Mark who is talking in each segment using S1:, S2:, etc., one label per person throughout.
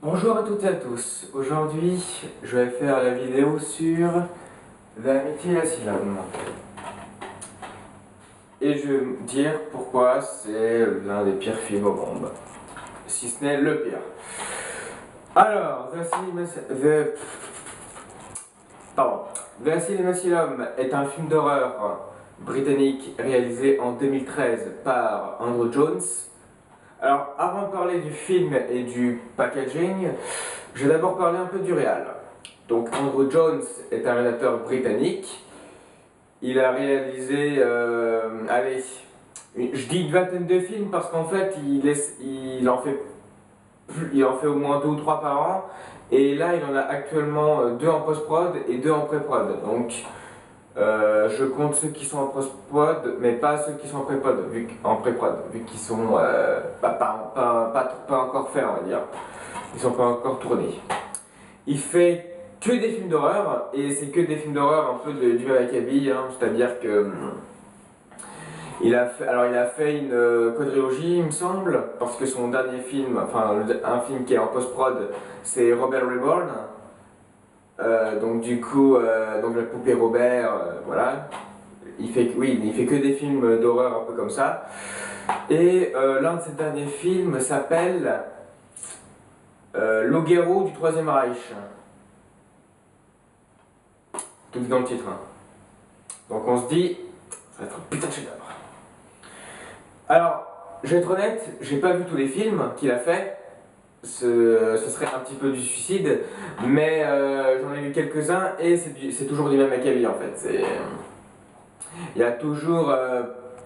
S1: Bonjour à toutes et à tous. Aujourd'hui, je vais faire la vidéo sur l'amitié et la syllabe. Et je vais dire pourquoi c'est l'un des pires films au monde. Si ce n'est le pire. Alors, The Asylum Asylum est un film d'horreur britannique réalisé en 2013 par Andrew Jones. Alors, avant de parler du film et du packaging, je vais d'abord parler un peu du réal. Donc, Andrew Jones est un réalisateur britannique. Il a réalisé, je dis une vingtaine de films parce qu'en fait, il en fait au moins deux ou trois par an. Et là, il en a actuellement deux en post-prod et deux en pré-prod. Donc, je compte ceux qui sont en post-prod, mais pas ceux qui sont en pré-prod, vu qu'ils sont pas encore faits, on va dire. Ils sont pas encore tournés. Il fait que des films d'horreur, et c'est que des films d'horreur un peu du même acabit, hein, c'est-à-dire que il a fait une quadrilogie, il me semble, parce que son dernier film, enfin un film qui est en post-prod, c'est Robert Reborn. Donc du coup, donc la poupée Robert, voilà. Oui, il fait que des films d'horreur un peu comme ça. Et l'un de ses derniers films s'appelle L'Oguero du Troisième Reich. Tout dit dans le titre, hein. Donc on se dit, ça va être un putain de chef-d'œuvre. Alors, je vais être honnête, j'ai pas vu tous les films qu'il a fait. Ce serait un petit peu du suicide, mais j'en ai vu quelques-uns et c'est toujours du même acabit en fait. Il y a toujours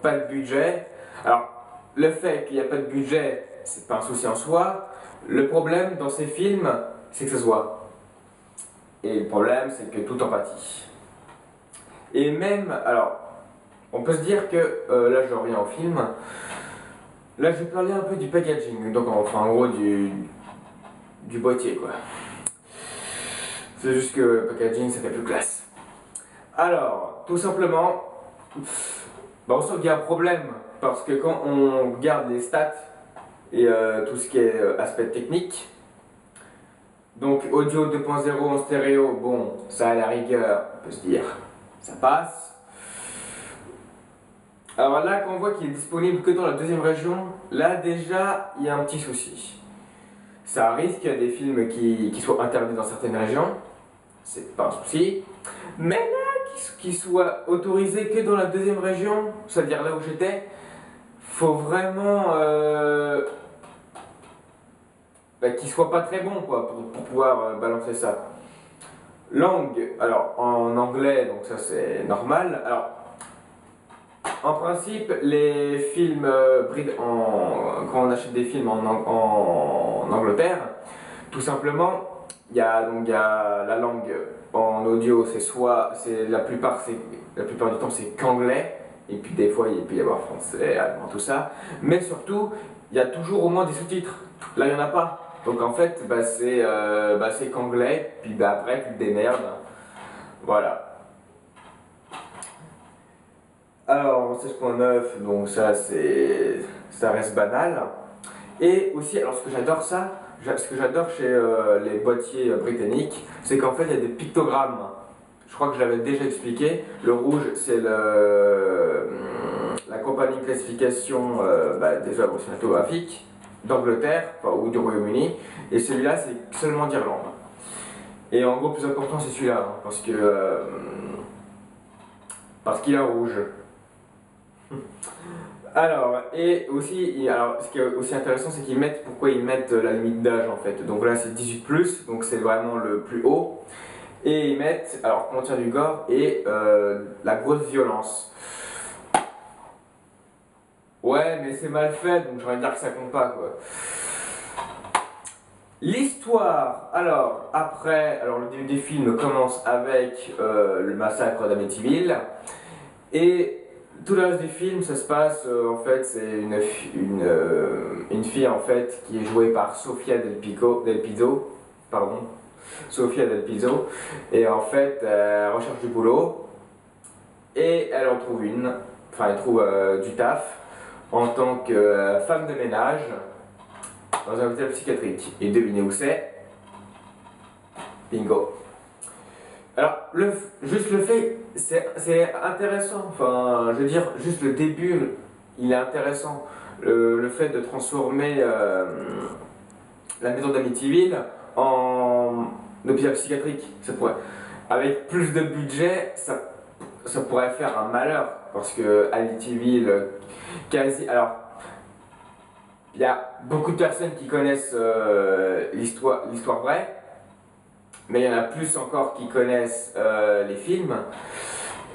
S1: pas de budget. Alors, le fait qu'il n'y a pas de budget, c'est pas un souci en soi. Le problème dans ces films, c'est que ça se voit. Et le problème, c'est que tout en pâtit. Et même, alors, on peut se dire que, là je reviens au film, là je vais parler un peu du packaging, donc enfin en gros du boîtier quoi. C'est juste que le packaging ça fait plus classe. Alors, tout simplement, on sent qu'il y a un problème, parce que quand on regarde les stats et tout ce qui est aspect technique, donc audio 2.0 en stéréo, bon, ça à la rigueur, on peut se dire, ça passe. Alors là, quand on voit qu'il est disponible que dans la deuxième région, là déjà, il y a un petit souci. Ça arrive qu'il y a des films qui soient interdits dans certaines régions, c'est pas un souci. Mais là, qu'ils soient autorisés que dans la deuxième région, c'est-à-dire là où j'étais, faut vraiment qu'ils soient pas très bons quoi, pour pouvoir balancer ça. Langue, alors en anglais, donc ça c'est normal. Alors, en principe, les films, quand on achète des films en Angleterre, tout simplement, il y a la langue en audio, la plupart du temps c'est qu'anglais, et puis des fois il peut y avoir français, allemand, tout ça, mais surtout, il y a toujours au moins des sous-titres. Là, il n'y en a pas. Donc en fait, c'est qu'anglais, puis après, tu te démerdes. Voilà. Alors, 16.9, donc ça reste banal. Et aussi, alors ce que j'adore chez les boîtiers britanniques, c'est qu'en fait il y a des pictogrammes. Je crois que je l'avais déjà expliqué. Le rouge, c'est la compagnie de classification des œuvres cinématographiques d'Angleterre, enfin, ou du Royaume-Uni. Et celui-là, c'est seulement d'Irlande. Et en gros, le plus important, c'est celui-là, hein, parce qu'il est rouge. Alors, et aussi, alors, ce qui est aussi intéressant, c'est pourquoi ils mettent la limite d'âge en fait. Donc là, c'est 18+, donc c'est vraiment le plus haut. Et ils mettent, alors, contient du gore et la grosse violence. Ouais, mais c'est mal fait, donc j'aurais dire que ça compte pas quoi. L'histoire, alors le début du film commence avec le massacre d'Amityville. Et tout le reste du film, ça se passe, en fait, c'est une fille en fait qui est jouée par Del Pizzo, pardon, Sofia Del Pizzo, et en fait, elle recherche du boulot, et elle en trouve elle trouve du taf en tant que femme de ménage, dans un hôpital psychiatrique. Et devinez où c'est? Bingo. Alors, juste le fait, c'est intéressant. Enfin, je veux dire, juste le début, il est intéressant. Le fait de transformer la maison d'Amityville en hôpital psychiatrique, ça pourrait. Avec plus de budget, ça pourrait faire un malheur. Parce que Amityville, quasi. Alors, il y a beaucoup de personnes qui connaissent l'histoire vraie. Mais il y en a plus encore qui connaissent les films.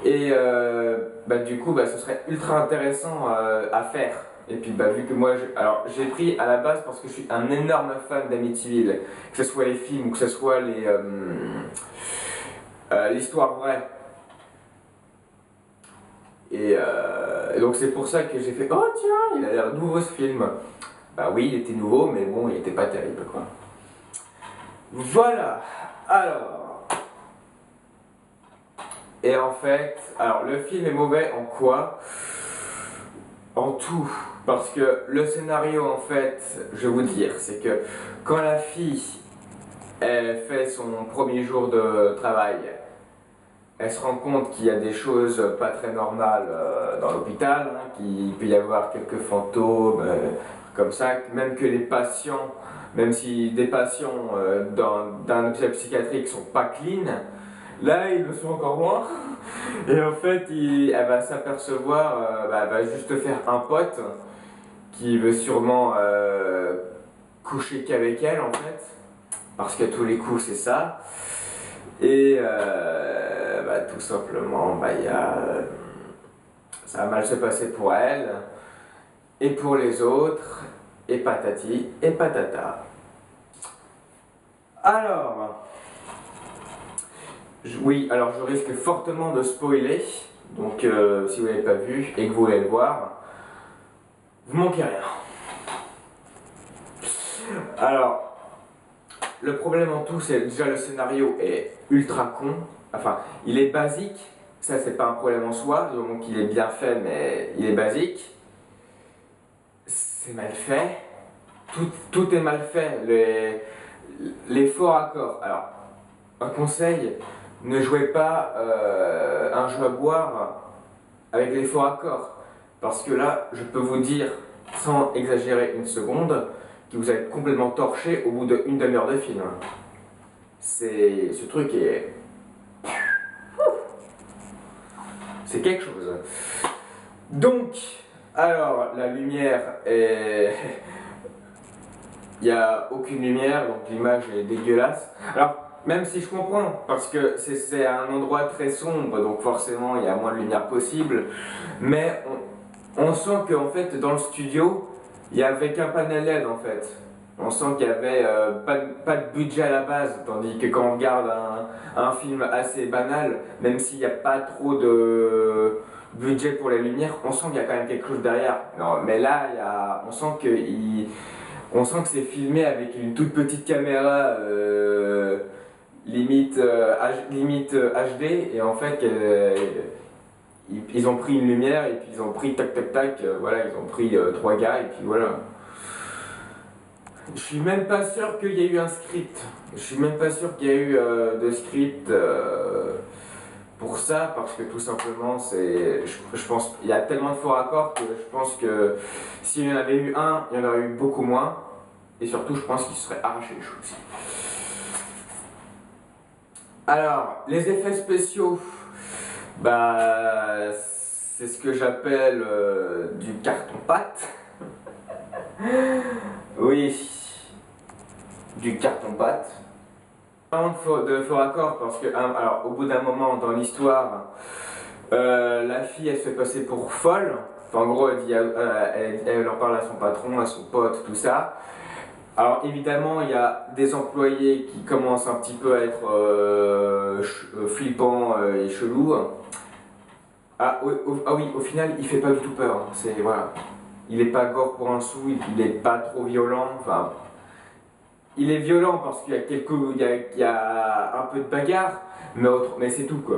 S1: Et du coup, ce serait ultra intéressant à faire. Et puis vu que moi, alors j'ai pris à la base parce que je suis un énorme fan d'Amityville, que ce soit les films ou que ce soit l'histoire vraie. Et donc c'est pour ça que j'ai fait, oh tiens, il a l'air nouveau ce film. Bah oui, il était nouveau, mais bon, il était pas terrible quoi. Voilà. Alors, et en fait, alors le film est mauvais en quoi? En tout, parce que le scénario en fait, je vais vous dire, c'est que quand la fille elle fait son premier jour de travail, elle se rend compte qu'il y a des choses pas très normales dans l'hôpital, hein, qu'il peut y avoir quelques fantômes, comme ça, même que les patients. Même si des patients d'un hôpital psychiatrique sont pas clean, là ils le sont encore moins. Et en fait, elle va s'apercevoir, elle va juste faire un pote qui veut sûrement coucher qu'avec elle en fait, parce qu'à tous les coups c'est ça. Et tout simplement, ça va mal se passer pour elle et pour les autres. Et patati et patata. Alors, oui, alors je risque fortement de spoiler, donc si vous l'avez pas vu et que vous voulez le voir, vous manquez rien. Alors, le problème en tout, c'est déjà le scénario est ultra con, enfin, il est basique, ça c'est pas un problème en soi, donc il est bien fait, mais il est basique. C'est mal fait. Tout est mal fait, les faux raccords. Alors, un conseil, ne jouez pas un jeu à boire avec les faux raccords. Parce que là, je peux vous dire, sans exagérer une seconde, que vous allez être complètement torché au bout d'une demi-heure de film. Ce truc est... C'est quelque chose. Donc, alors, la lumière est... Il n'y a aucune lumière, donc l'image est dégueulasse. Alors, même si je comprends, parce que c'est un endroit très sombre, donc forcément il y a moins de lumière possible, mais on sent qu'en fait dans le studio, il n'y avait qu'un panel LED en fait. On sent qu'il n'y avait pas de budget à la base, tandis que quand on regarde un film assez banal, même s'il n'y a pas trop de budget pour les lumières, on sent qu'il y a quand même quelque chose derrière. Non, mais là, on sent que c'est filmé avec une toute petite caméra limite HD et en fait ils ont pris une lumière et puis ils ont pris tac tac tac, voilà, ils ont pris trois gars et puis voilà. Je suis même pas sûr qu'il y ait eu un script. Je suis même pas sûr qu'il y ait eu de script pour ça parce que tout simplement je pense il y a tellement de faux raccords que je pense que s'il y en avait eu un, il y en aurait eu beaucoup moins et surtout je pense qu'il se serait arraché les cheveux aussi. Alors, les effets spéciaux, c'est ce que j'appelle du carton-pâte. Oui, du carton-pâte. Vraiment de faux raccords parce que, alors, au bout d'un moment dans l'histoire, la fille elle se fait passer pour folle. Enfin, en gros, elle en parle à son patron, à son pote, tout ça. Alors évidemment, il y a des employés qui commencent un petit peu à être flippants et chelous. Ah oui, au final, il fait pas du tout peur. Hein. Voilà. Il est pas gore pour un sou, il est pas trop violent. Enfin, il est violent parce qu'il y a il y a un peu de bagarre, mais c'est tout quoi.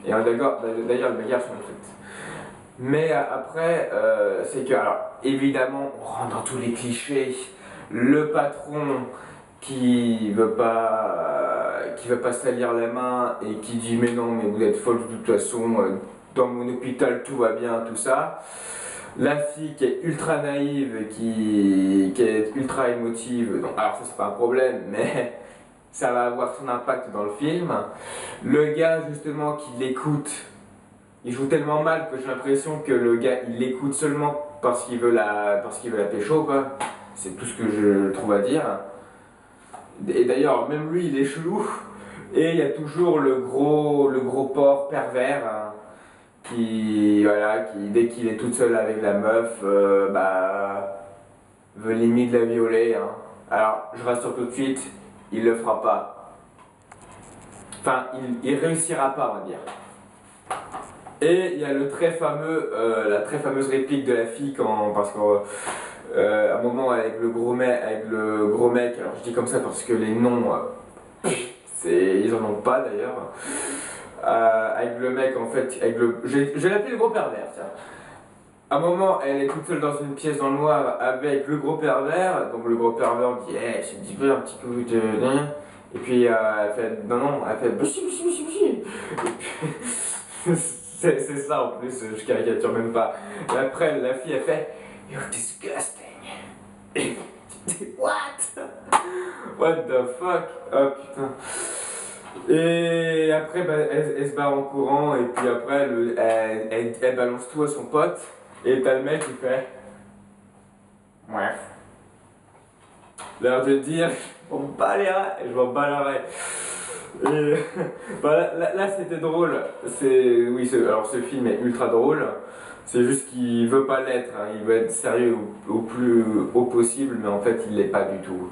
S1: Et d'ailleurs, les bagarres sont faites. Mais après, c'est que, alors, évidemment, on rentre dans tous les clichés. le patron qui veut pas salir les mains et qui dit mais non mais vous êtes folle de toute façon, dans mon hôpital tout va bien, tout ça. La fille qui est ultra naïve, qui est ultra émotive, donc, alors ça c'est pas un problème, mais ça va avoir son impact dans le film. Le gars justement qui l'écoute, il joue tellement mal que j'ai l'impression que le gars il l'écoute seulement parce qu'il veut la pécho quoi. C'est tout ce que je trouve à dire. Et d'ailleurs même lui il est chelou. Et il y a toujours le gros porc pervers hein, qui dès qu'il est tout seul avec la meuf, veut limite la violer. Hein. Alors je rassure tout de suite, il le fera pas. Enfin, il réussira pas, on va dire. Et il y a la très fameuse réplique de la fille parce qu'à un moment avec le gros mec, alors je dis comme ça parce que les noms, ils en ont pas d'ailleurs. Avec le mec en fait, je vais l'appeler le gros pervers. Tiens. À un moment, elle est toute seule dans une pièce dans le noir avec le gros pervers. Donc le gros pervers dit, c'est un petit peu de. Et puis elle fait, non, elle fait, si. C'est ça en plus, je caricature même pas. Et après, la fille elle fait, you're disgusting. What? What the fuck? Oh putain. Et après, elle se barre en courant, et puis après, elle balance tout à son pote, et t'as le mec qui fait. Ouais. L'air de dire, je m'en bats les reins. Et là c'était drôle. Alors ce film est ultra drôle. C'est juste qu'il veut pas l'être. Hein. Il veut être sérieux au plus haut possible, mais en fait il l'est pas du tout.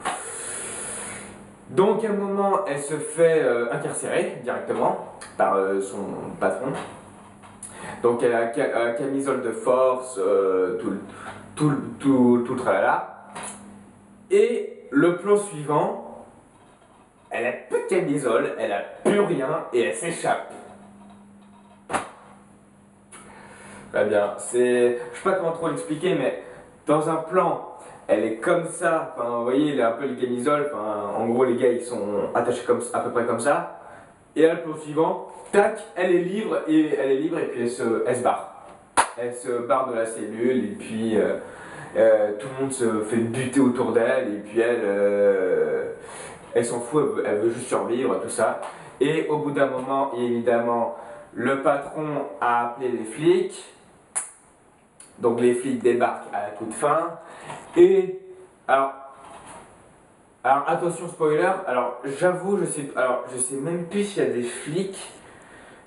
S1: Donc à un moment, elle se fait incarcérer directement par son patron. Donc elle a camisole de force, tout le tralala. Et le plan suivant. Elle a plus de camisole, elle a plus rien et elle s'échappe. Très bien, je sais pas comment trop l'expliquer, mais dans un plan, elle est comme ça, enfin vous voyez, il a un peu les camisoles, en gros les gars ils sont attachés à peu près comme ça. Et là le plan suivant, tac, elle est libre et puis elle se barre. Elle se barre de la cellule et puis tout le monde se fait buter autour d'elle et puis elle s'en fout, elle veut juste survivre, tout ça. Et au bout d'un moment, évidemment, le patron a appelé les flics. Donc les flics débarquent à la toute fin. Et alors attention spoiler, alors j'avoue, je sais même plus s'il y a des flics,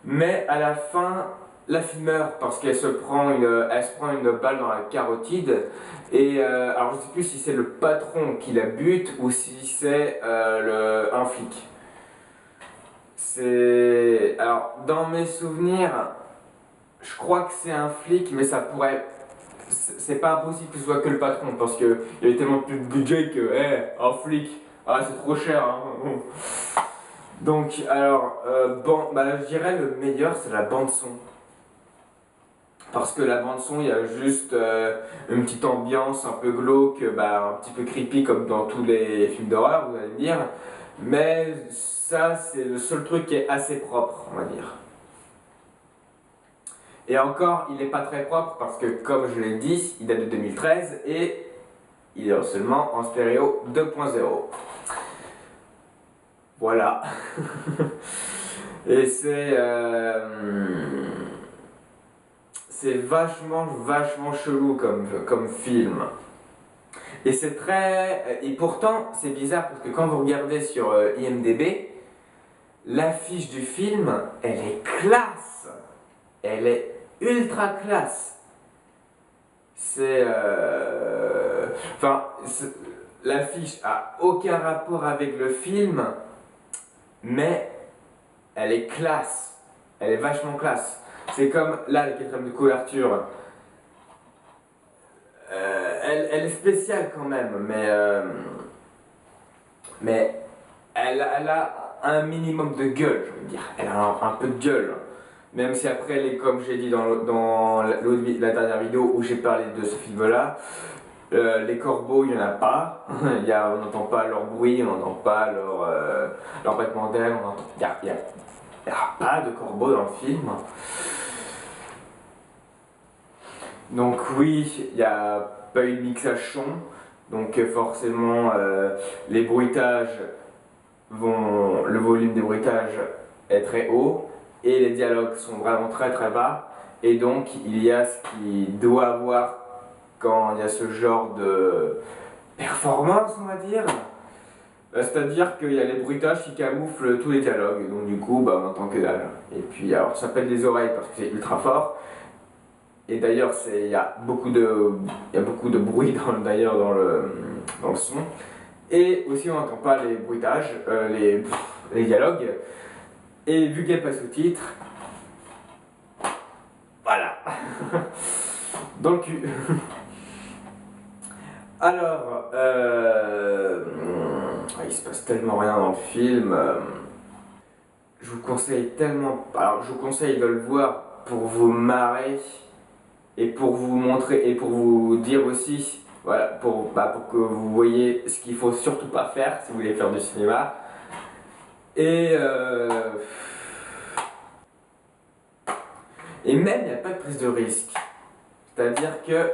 S1: mais à la fin, la fille meurt parce qu'elle se prend une balle dans la carotide. Et alors je sais plus si c'est le patron qui la bute ou si c'est un flic. Alors dans mes souvenirs, je crois que c'est un flic, mais ça pourrait. C'est pas impossible que ce soit que le patron parce qu'il y avait tellement plus de budget que, un flic, c'est trop cher. Hein. Donc alors, je dirais le meilleur c'est la bande son. Parce que la bande son, il y a juste une petite ambiance un peu glauque, un petit peu creepy comme dans tous les films d'horreur, vous allez me dire. Mais ça, c'est le seul truc qui est assez propre, on va dire. Et encore, il n'est pas très propre parce que, comme je l'ai dit, il date de 2013 et il est seulement en stéréo 2.0. Voilà. Et c'est vachement chelou comme film. Et c'est très. Et pourtant, c'est bizarre parce que quand vous regardez sur IMDb, l'affiche du film, elle est classe. Elle est ultra classe. L'affiche a aucun rapport avec le film, mais elle est classe. Elle est vachement classe. C'est comme là, la quatrième de couverture. Elle est spéciale quand même, mais elle a un minimum de gueule, je veux dire. Elle a un peu de gueule. Même si après, comme j'ai dit dans la dernière vidéo où j'ai parlé de ce film-là, Les corbeaux, il n'y en a pas. On n'entend pas leur bruit, on n'entend pas leur battement d'aile. Il n'y a pas de corbeaux dans le film. Donc oui, il n'y a pas eu de mixage son. Donc forcément, les bruitages le volume des bruitages est très haut et les dialogues sont vraiment très très bas. Et donc il y a ce qu'il doit avoir quand il y a ce genre de performance, on va dire. C'est-à-dire qu'il y a les bruitages qui camouflent tous les dialogues, donc du coup on entend que dalle. Et puis alors ça pète les oreilles parce que c'est ultra fort. Et d'ailleurs il y a beaucoup de bruit d'ailleurs dans le son. Et aussi on n'entend pas les bruitages, les dialogues. Et vu qu'il n'y a pas sous-titres, voilà. Dans le cul. Alors, il se passe tellement rien dans le film. Je vous conseille tellement. Alors, je vous conseille de le voir pour vous marrer et pour vous montrer et pour vous dire aussi, voilà, pour que vous voyez ce qu'il faut surtout pas faire si vous voulez faire du cinéma. Et même, il n'y a pas de prise de risque. C'est-à-dire que,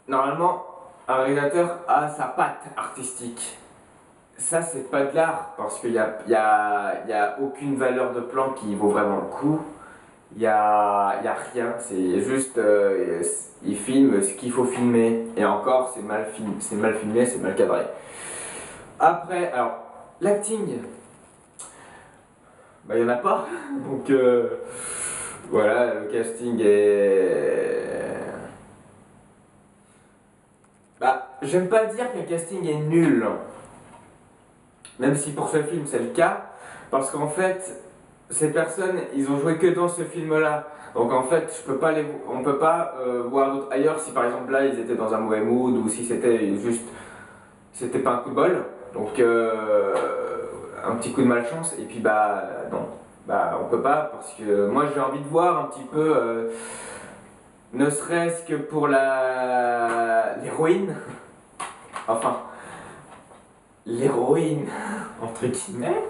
S1: normalement, un réalisateur a sa patte artistique. Ça, c'est pas de l'art, parce qu'il y a aucune valeur de plan qui vaut vraiment le coup. Il y a rien, c'est juste, il filme ce qu'il faut filmer. Et encore, c'est mal filmé, c'est mal cadré. Après, alors, l'acting, il n'y en a pas. Donc, voilà, le casting est... j'aime pas dire qu'un casting est nul. Même si pour ce film c'est le cas. Parce qu'en fait, ces personnes, ils ont joué que dans ce film-là. Donc en fait, on peut pas voir d'autres ailleurs si par exemple là, ils étaient dans un mauvais mood ou si c'était juste... C'était pas un coup de bol. Donc un petit coup de malchance. Et puis non. On peut pas parce que moi j'ai envie de voir un petit peu... ne serait-ce que pour l'héroïne, enfin, l'héroïne, entre guillemets,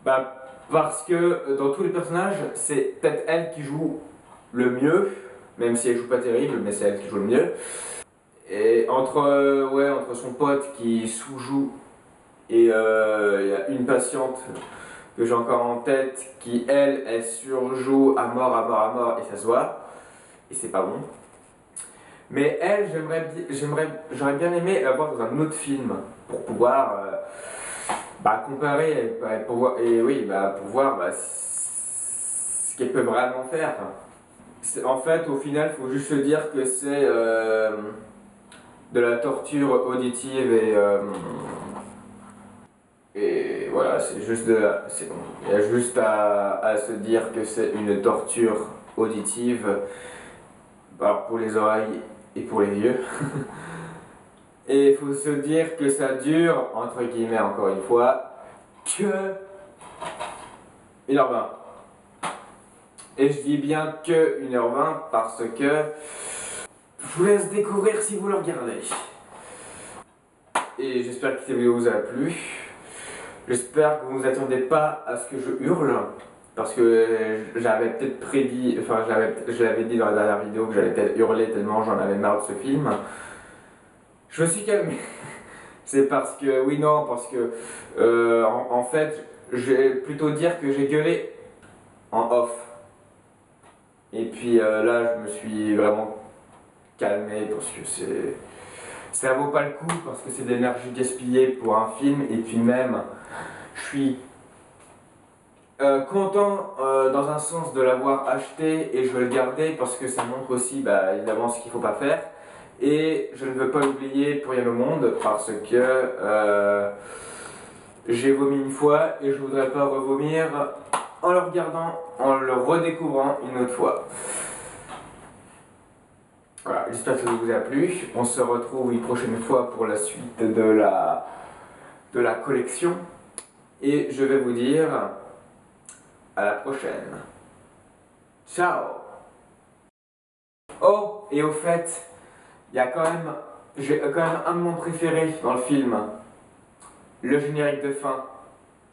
S1: parce que dans tous les personnages, c'est peut-être elle qui joue le mieux, même si elle joue pas terrible, mais c'est elle qui joue le mieux. Et entre son pote qui sous-joue et il y a une patiente que j'ai encore en tête qui, elle surjoue à mort, et ça se voit. Et c'est pas bon. Mais elle, j'aurais bien aimé la voir dans un autre film pour pouvoir comparer pour voir ce qu'elle peut vraiment faire. En fait, au final, il faut juste se dire que c'est de la torture auditive et voilà, c'est juste il y a juste à se dire que c'est une torture auditive. Alors pour les oreilles et pour les yeux. Et il faut se dire que ça dure, entre guillemets encore une fois, que 1h20. Et je dis bien que 1h20 parce que je vous laisse découvrir si vous le regardez. Et j'espère que cette vidéo vous a plu. J'espère que vous ne vous attendez pas à ce que je hurle. Parce que j'avais peut-être prédit, enfin je l'avais dit dans la dernière vidéo que j'allais peut-être hurler tellement j'en avais marre de ce film. Je me suis calmé. C'est parce que, en fait, je vais plutôt dire que j'ai gueulé en off. Et puis là, je me suis vraiment calmé parce que ça vaut pas le coup, parce que c'est de l'énergie gaspillée pour un film. Et puis même, je suis content dans un sens de l'avoir acheté et je veux le garder parce que ça montre aussi évidemment ce qu'il faut pas faire. Et je ne veux pas l'oublier pour rien au monde parce que j'ai vomi une fois et je voudrais pas revomir en le regardant, en le redécouvrant une autre fois. Voilà, j'espère que ça vous a plu. On se retrouve une prochaine fois pour la suite de la collection. Et je vais vous dire à la prochaine. Ciao. Oh, et au fait, il y a quand même, j'ai quand même un moment préféré dans le film, le générique de fin.